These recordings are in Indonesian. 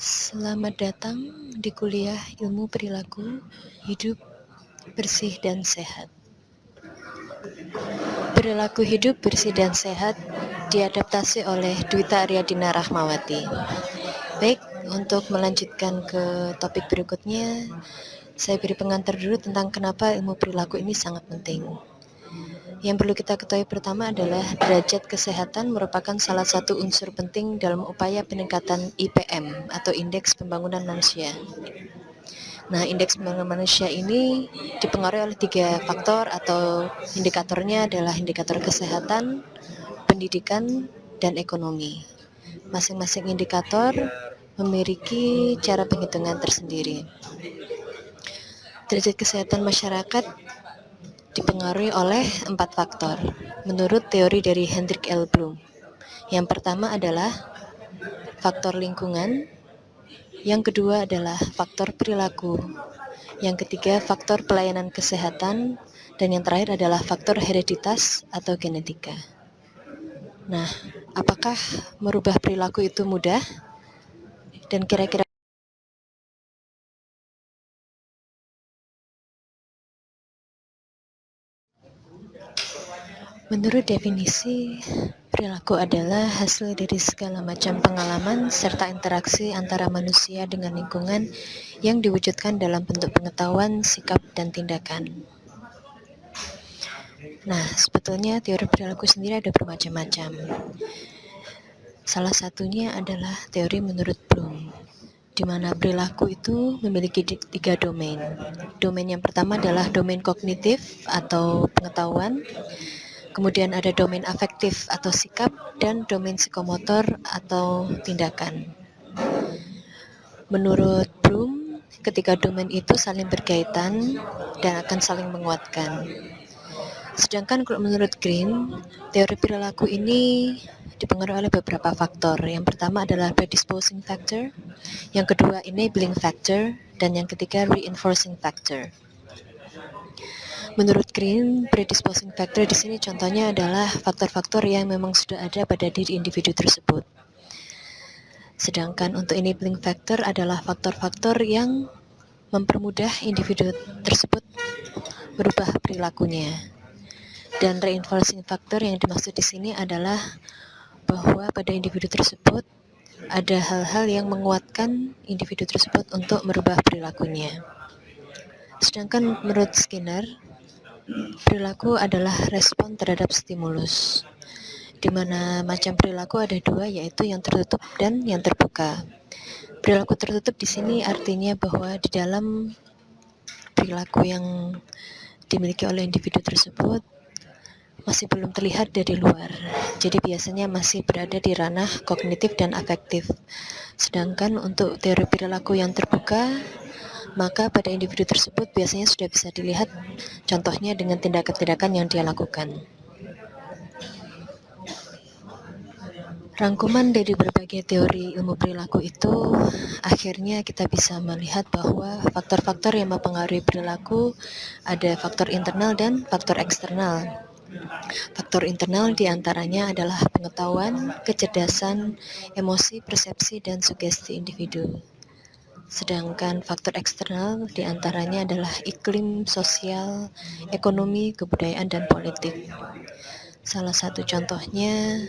Selamat datang di kuliah Ilmu Perilaku Hidup Bersih dan Sehat. Perilaku hidup bersih dan sehat diadaptasi oleh Dwita Aryadina Rahmawati. Baik, untuk melanjutkan ke topik berikutnya, saya beri pengantar dulu tentang kenapa ilmu perilaku ini sangat penting. Yang perlu kita ketahui pertama adalah derajat kesehatan merupakan salah satu unsur penting dalam upaya peningkatan IPM atau Indeks Pembangunan Manusia. Nah, Indeks Pembangunan Manusia ini dipengaruhi oleh 3 faktor atau indikatornya adalah indikator kesehatan, pendidikan, dan ekonomi. Masing-masing indikator memiliki cara penghitungan tersendiri. Derajat kesehatan masyarakat dipengaruhi oleh 4 faktor menurut teori dari Hendrik L. Bloom. Yang pertama adalah faktor lingkungan, yang kedua adalah faktor perilaku, yang ketiga faktor pelayanan kesehatan, dan yang terakhir adalah faktor hereditas atau genetika. Nah, apakah merubah perilaku itu mudah? Dan kira-kira menurut definisi, perilaku adalah hasil dari segala macam pengalaman serta interaksi antara manusia dengan lingkungan yang diwujudkan dalam bentuk pengetahuan, sikap, dan tindakan. Nah, sebetulnya teori perilaku sendiri ada bermacam-macam. Salah satunya adalah teori menurut Bloom, di mana perilaku itu memiliki 3 domain. Domain yang pertama adalah domain kognitif atau pengetahuan, kemudian ada domain afektif atau sikap, dan domain psikomotor atau tindakan. Menurut Bloom, ketiga domain itu saling berkaitan dan akan saling menguatkan. Sedangkan kalau menurut Green, teori perilaku ini dipengaruhi oleh beberapa faktor. Yang pertama adalah predisposing factor, yang kedua enabling factor, dan yang ketiga reinforcing factor. Menurut Green, predisposing factor di sini contohnya adalah faktor-faktor yang memang sudah ada pada diri individu tersebut. Sedangkan untuk enabling factor adalah faktor-faktor yang mempermudah individu tersebut merubah perilakunya. Dan reinforcing factor yang dimaksud di sini adalah bahwa pada individu tersebut ada hal-hal yang menguatkan individu tersebut untuk merubah perilakunya. Sedangkan menurut Skinner, perilaku adalah respon terhadap stimulus, di mana macam perilaku ada 2, yaitu yang tertutup dan yang terbuka. Perilaku tertutup di sini artinya bahwa di dalam perilaku yang dimiliki oleh individu tersebut masih belum terlihat dari luar, jadi biasanya masih berada di ranah kognitif dan afektif. Sedangkan untuk teori perilaku yang terbuka, maka pada individu tersebut biasanya sudah bisa dilihat contohnya dengan tindakan-tindakan yang dia lakukan. Rangkuman dari berbagai teori ilmu perilaku itu akhirnya kita bisa melihat bahwa faktor-faktor yang mempengaruhi perilaku ada faktor internal dan faktor eksternal. Faktor internal diantaranya adalah pengetahuan, kecerdasan, emosi, persepsi, dan sugesti individu. Sedangkan faktor eksternal diantaranya adalah iklim, sosial, ekonomi, kebudayaan, dan politik. Salah satu contohnya,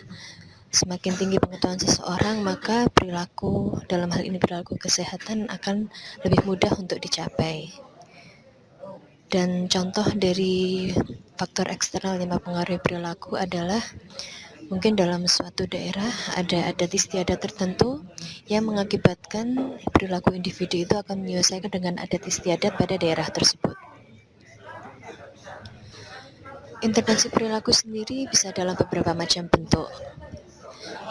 semakin tinggi pengetahuan seseorang, maka perilaku, dalam hal ini perilaku kesehatan, akan lebih mudah untuk dicapai. Dan contoh dari faktor eksternal yang mempengaruhi perilaku adalah mungkin dalam suatu daerah ada adat istiadat tertentu yang mengakibatkan perilaku individu itu akan menyesuaikan dengan adat istiadat pada daerah tersebut. Intervensi perilaku sendiri bisa dalam beberapa macam bentuk.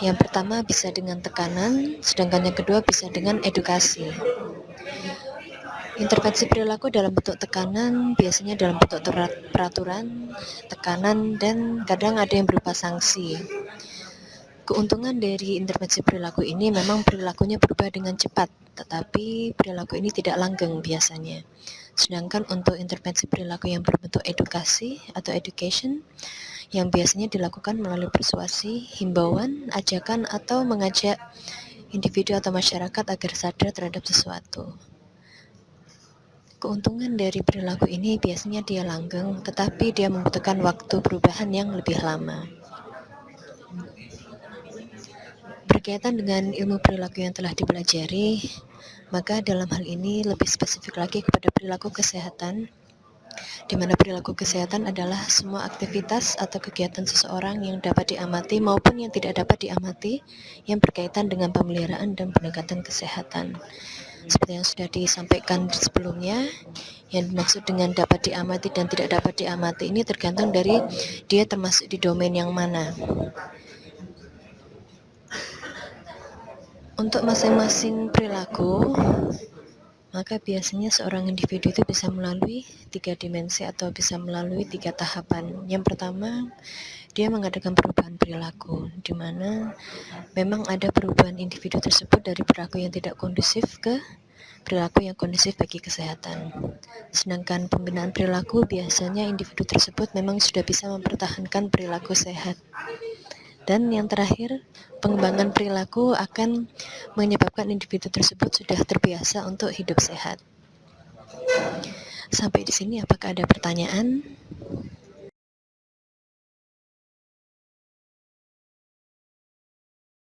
Yang pertama bisa dengan tekanan, sedangkan yang kedua bisa dengan edukasi. Intervensi perilaku dalam bentuk tekanan biasanya dalam bentuk peraturan, tekanan, dan kadang ada yang berupa sanksi. Keuntungan dari intervensi perilaku ini memang perilakunya berubah dengan cepat, tetapi perilaku ini tidak langgeng biasanya. Sedangkan untuk intervensi perilaku yang berbentuk edukasi atau education, yang biasanya dilakukan melalui persuasi, himbauan, ajakan, atau mengajak individu atau masyarakat agar sadar terhadap sesuatu. Keuntungan dari perilaku ini biasanya dia langgeng, tetapi dia membutuhkan waktu perubahan yang lebih lama. Berkaitan dengan ilmu perilaku yang telah dipelajari, maka dalam hal ini lebih spesifik lagi kepada perilaku kesehatan, di mana perilaku kesehatan adalah semua aktivitas atau kegiatan seseorang yang dapat diamati maupun yang tidak dapat diamati yang berkaitan dengan pemeliharaan dan pendekatan kesehatan. Seperti yang sudah disampaikan sebelumnya, yang dimaksud dengan dapat diamati dan tidak dapat diamati ini tergantung dari dia termasuk di domain yang mana. Untuk masing-masing perilaku, maka biasanya seorang individu itu bisa melalui 3 dimensi atau bisa melalui 3 tahapan. Yang pertama, dia mengadakan perubahan perilaku, di mana memang ada perubahan individu tersebut dari perilaku yang tidak kondusif ke perilaku yang kondusif bagi kesehatan. Sedangkan pembinaan perilaku biasanya individu tersebut memang sudah bisa mempertahankan perilaku sehat. Dan yang terakhir, pengembangan perilaku akan menyebabkan individu tersebut sudah terbiasa untuk hidup sehat. Sampai di sini apakah ada pertanyaan?